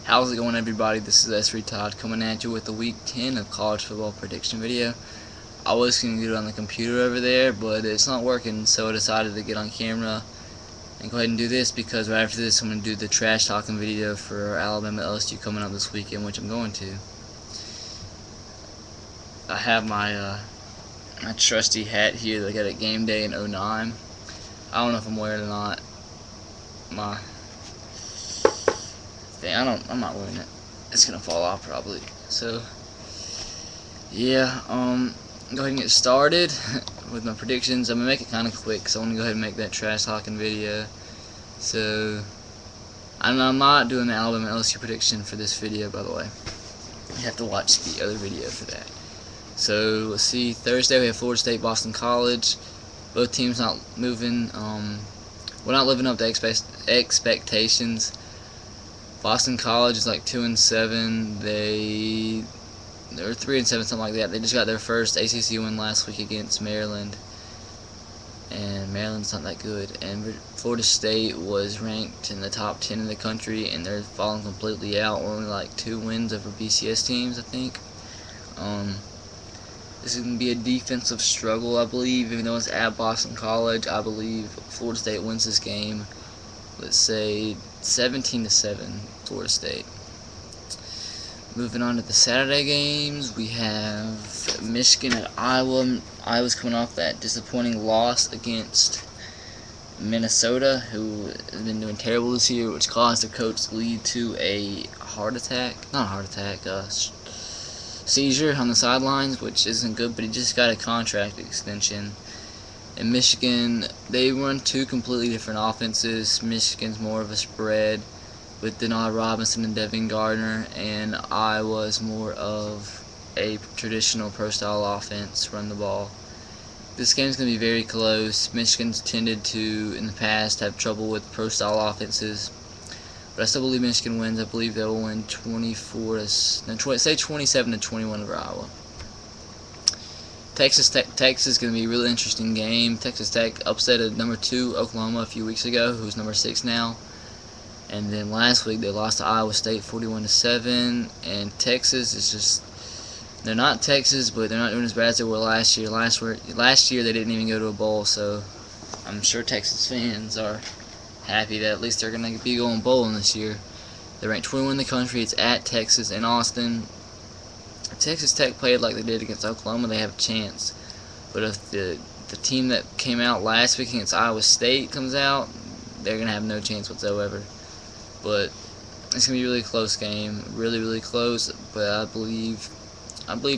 How's it going, everybody? This is S3Tide coming at you with the Week 10 of college football prediction video. I was going to do it on the computer over there, but it's not working, so I decided to get on camera and go ahead and do this, because right after this I'm going to do the trash talking video for Alabama LSU coming up this weekend, which I'm going to. I have my my trusty hat here that I got at game day in 09. I don't know if I'm wearing it or not. My thing, I'm not wearing it. It's gonna fall off probably. So yeah, go ahead and get started with my predictions. I'm gonna make it kind of quick, so I want to go ahead and make that trash talking video. So I'm not doing the Alabama LSU prediction for this video, by the way. You have to watch the other video for that. So let's see. Thursday we have Florida State, Boston College. Both teams not moving. We're not living up to expectations. Boston College is like 2-7. They're 3-7, something like that. They just got their first ACC win last week against Maryland, and Maryland's not that good. And Florida State was ranked in the top 10 in the country, and they're falling completely out. Only like 2 wins over BCS teams, I think. This is going to be a defensive struggle, I believe. Even though it's at Boston College, I believe Florida State wins this game. Let's say 17-7, Florida State. Moving on to the Saturday games, we have Michigan at Iowa. Iowa's coming off that disappointing loss against Minnesota, who has been doing terrible this year, which caused the coach to lead to a seizure on the sidelines, which isn't good, but he just got a contract extension. In Michigan, they run 2 completely different offenses. Michigan's more of a spread with Denard Robinson and Devin Gardner, and Iowa's more of a traditional pro-style offense, run the ball. This game's going to be very close. Michigan's tended to, in the past, have trouble with pro-style offenses, but I still believe Michigan wins. I believe they'll win 27-21 over Iowa. Texas is going to be a really interesting game. Texas Tech upset at number 2 Oklahoma a few weeks ago, who's number 6 now. And then last week they lost to Iowa State 41-7. And Texas is just, they're not Texas, but they're not doing as bad as they were last year. Last year they didn't even go to a bowl, so I'm sure Texas fans are happy that at least they're going to be going bowling this year. They're ranked 21 in the country. It's at Texas in Austin. If Texas Tech played like they did against Oklahoma, they have a chance. But if the team that came out last week against Iowa State comes out, they're going to have no chance whatsoever. But it's going to be a really close game. Really, really close. But I believe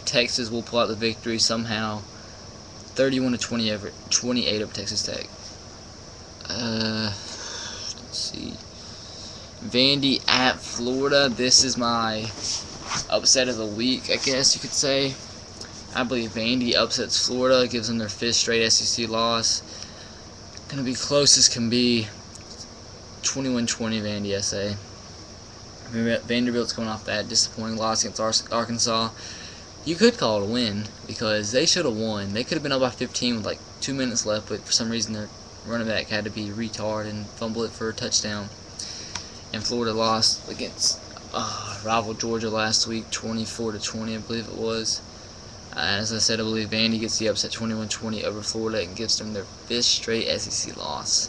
Texas will pull out the victory somehow. 31-28 over Texas Tech. Let's see. Vandy at Florida. This is my upset of the week, I guess you could say. I believe Vandy upsets Florida, gives them their 5th straight SEC loss. Gonna be close as can be. 21-20 Vandy, I say. Vanderbilt's coming off that disappointing loss against Arkansas. You could call it a win, because they should have won. They could have been up by 15 with like 2 minutes left, but for some reason their running back had to be retarded and fumble it for a touchdown. And Florida lost against rival Georgia last week, 24-20, I believe it was. As I said, I believe Vandy gets the upset 21-20 over Florida and gives them their 5th straight SEC loss.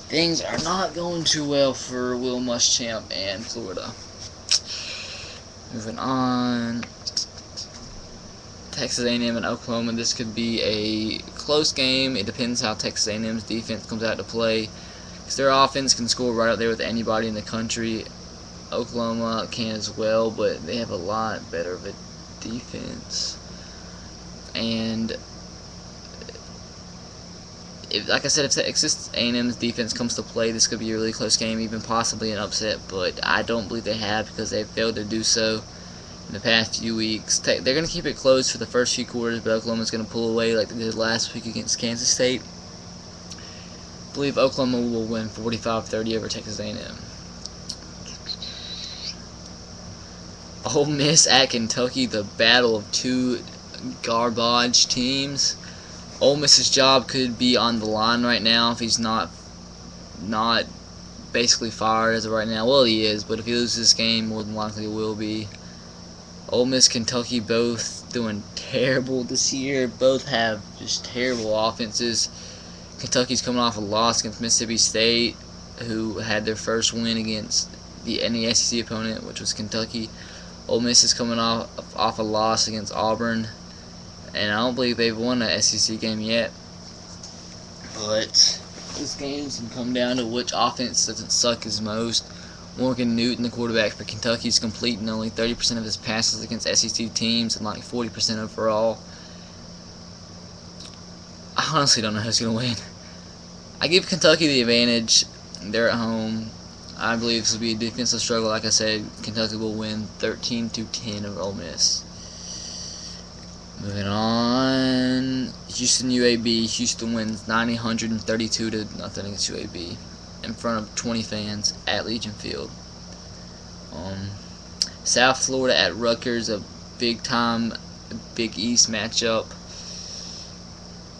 Things are not going too well for Will Muschamp and Florida. Moving on. Texas A&M and Oklahoma. This could be a close game. It depends how Texas A&M's defense comes out to play, because their offense can score right up there with anybody in the country. Oklahoma can as well, but they have a lot better of a defense. And like I said, if Texas A&M's defense comes to play, this could be a really close game, even possibly an upset. But I don't believe they have, because they've failed to do so in the past few weeks. They're going to keep it close for the first few quarters, but Oklahoma's going to pull away like they did last week against Kansas State. I believe Oklahoma will win 45-30 over Texas A&M. Ole Miss at Kentucky, the battle of 2 garbage teams. Ole Miss's job could be on the line right now if he's not basically fired as of right now. Well, he is, but if he loses this game, more than likely it will be. Ole Miss, Kentucky, both doing terrible this year. Both have just terrible offenses. Kentucky's coming off a loss against Mississippi State, who had their first win against any SEC opponent, which was Kentucky. Ole Miss is coming off a loss against Auburn, and I don't believe they've won an SEC game yet. But this game can come down to which offense doesn't suck as most. Morgan Newton, the quarterback for Kentucky, is completing only 30% of his passes against SEC teams and like 40% overall. I honestly don't know who's going to win. I give Kentucky the advantage. They're at home. I believe this will be a defensive struggle. Like I said, Kentucky will win 13-10 over Ole Miss. Moving on, Houston UAB. Houston wins 132-0 against UAB in front of 20 fans at Legion Field. South Florida at Rutgers, a big-time Big East matchup.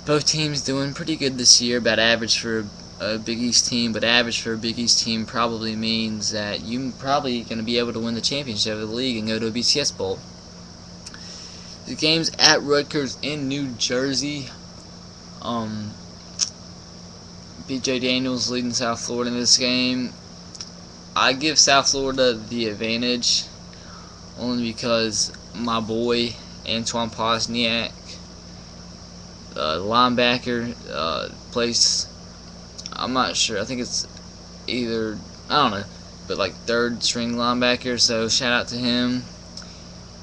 Both teams doing pretty good this year, about average for a Big East team, but average for a Big East team probably means that you're probably going to be able to win the championship of the league and go to a BCS Bowl. The game's at Rutgers in New Jersey. B.J. Daniels leading South Florida in this game. I give South Florida the advantage only because my boy Antoine Posniak, linebacker, plays, I'm not sure, I think it's either, I don't know, but like third string linebacker, so shout out to him.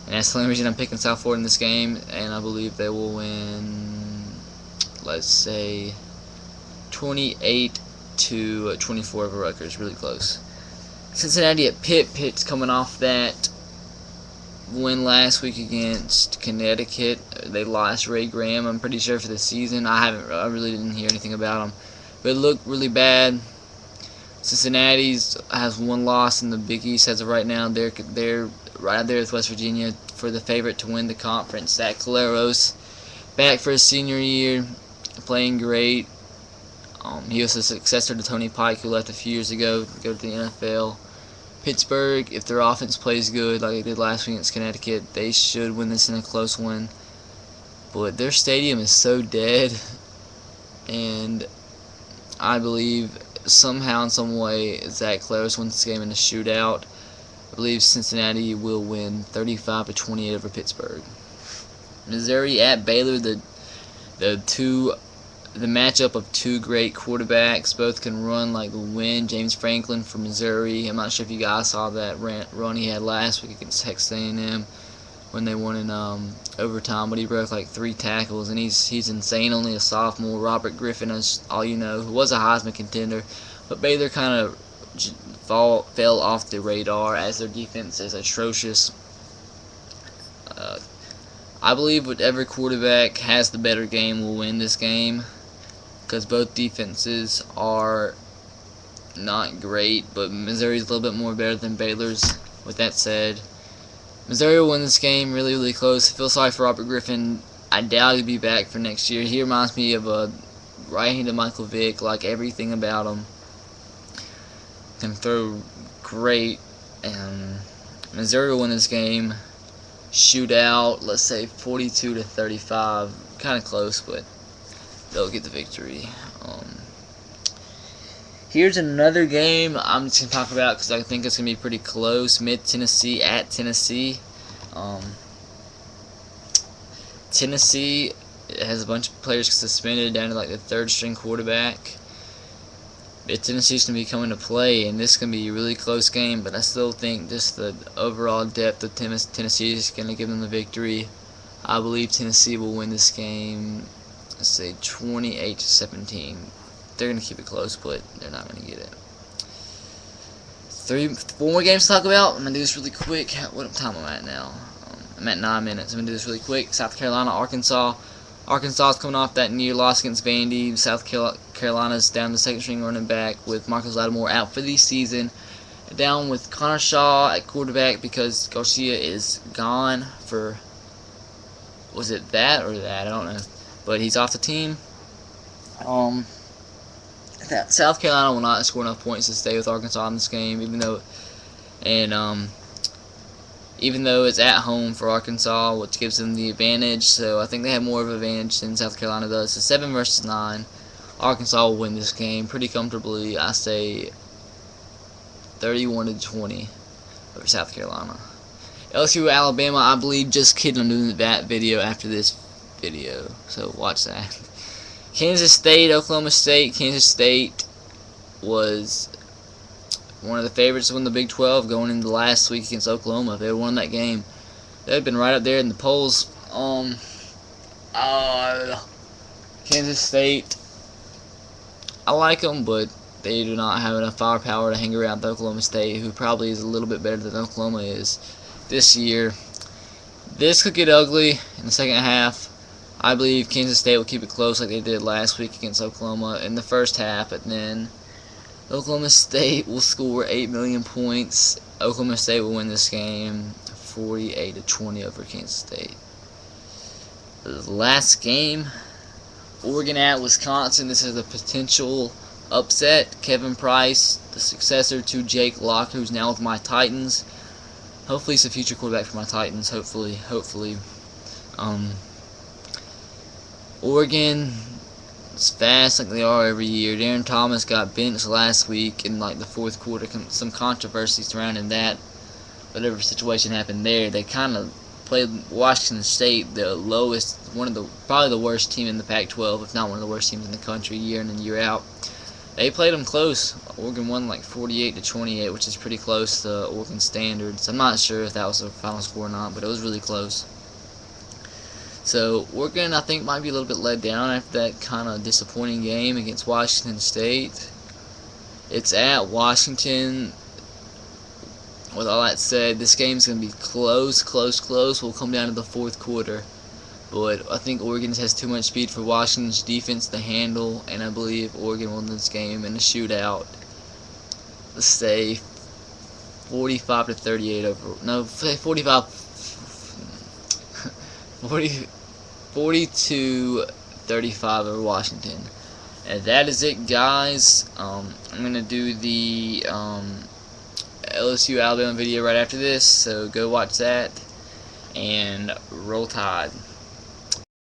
And that's the only reason I'm picking South Florida in this game, and I believe they will win, let's say, 28-24 over Rutgers, really close. Cincinnati at Pitt. Pitt's coming off that win last week against Connecticut. They lost Ray Graham, I'm pretty sure, for the season. I really didn't hear anything about them, but it looked really bad. Cincinnati has one loss in the Big East as of right now. They're right there with West Virginia for the favorite to win the conference. Zach Collaros back for his senior year, playing great. He was a successor to Tony Pike, who left a few years ago to go to the NFL. Pittsburgh, if their offense plays good like they did last week against Connecticut, they should win this in a close one. But their stadium is so dead, and I believe somehow in some way Zach Collaros wins this game in a shootout. I believe Cincinnati will win 35-28 over Pittsburgh. Missouri at Baylor, the matchup of two great quarterbacks. Both can run like the wind. James Franklin from Missouri. I'm not sure if you guys saw that run he had last week against Texas A&M when they won in overtime, but he broke like 3 tackles, and he's insane. Only a sophomore. Robert Griffin, as all you know, who was a Heisman contender, but Baylor kind of fell off the radar as their defense is atrocious. I believe whatever quarterback has the better game will win this game, because both defenses are not great, but Missouri's a little bit more better than Baylor's. With that said, Missouri will win this game really, really close. I feel sorry for Robert Griffin. I doubt he'll be back for next year. He reminds me of a right-handed Michael Vick, like everything about him. Can throw great, and Missouri will win this game. Shootout, let's say 42-35, kind of close, but they'll get the victory. Here's another game I'm just going to talk about because I think it's going to be pretty close. Mid-Tennessee at Tennessee. Tennessee has a bunch of players suspended down to like the third-string quarterback. Tennessee's going to be coming to play, and this is going to be a really close game, but I still think just the overall depth of Tennessee is going to give them the victory. I believe Tennessee will win this game, let's say 28-17. They're going to keep it close, but they're not going to get it. 4 more games to talk about. I'm going to do this really quick. What time am I at now? I'm at 9 minutes. I'm going to do this really quick. South Carolina, Arkansas. Arkansas is coming off that near loss against Vandy. South Carolina's down the second string running back with Marcus Lattimore out for the season. Down with Connor Shaw at quarterback because Garcia is gone for, was it that or that? I don't know. But he's off the team. South Carolina will not score enough points to stay with Arkansas in this game, even though it's at home for Arkansas, which gives them the advantage. So I think they have more of an advantage than South Carolina does. So 7 versus 9, Arkansas will win this game pretty comfortably. I say 31-20 over South Carolina. LSU Alabama, I believe. Just kidding, I'm doing that video after this video, so watch that. Kansas State, Oklahoma State. Kansas State was one of the favorites to win the Big 12 going into last week against Oklahoma. If they had won that game, they would have been right up there in the polls. Kansas State, I like them, but they do not have enough firepower to hang around with Oklahoma State, who probably is a little bit better than Oklahoma is this year. This could get ugly in the second half. I believe Kansas State will keep it close like they did last week against Oklahoma in the first half, and then Oklahoma State will score 8 million points. Oklahoma State will win this game 48-20 over Kansas State. The last game, Oregon at Wisconsin. This is a potential upset. Kevin Price, the successor to Jake Locke, who's now with my Titans. Hopefully he's a future quarterback for my Titans. Hopefully. Oregon is fast like they are every year. Darren Thomas got benched last week in like the fourth quarter. Some controversy surrounding that. Whatever situation happened there, they kind of played Washington State, the lowest, probably the worst team in the Pac-12, if not one of the worst teams in the country, year in and year out. They played them close. Oregon won like 48-28, which is pretty close to Oregon standards. I'm not sure if that was the final score or not, but it was really close. So Oregon, I think, might be a little bit let down after that kind of disappointing game against Washington State. It's at Washington. With all that said, this game's going to be close. We'll come down to the fourth quarter. But I think Oregon has too much speed for Washington's defense to handle, and I believe Oregon will win this game in a shootout. Let's say 45-38 over. No, 42-35 over Washington. And that is it, guys. I'm gonna do the LSU Alabama video right after this, so go watch that and roll Tide.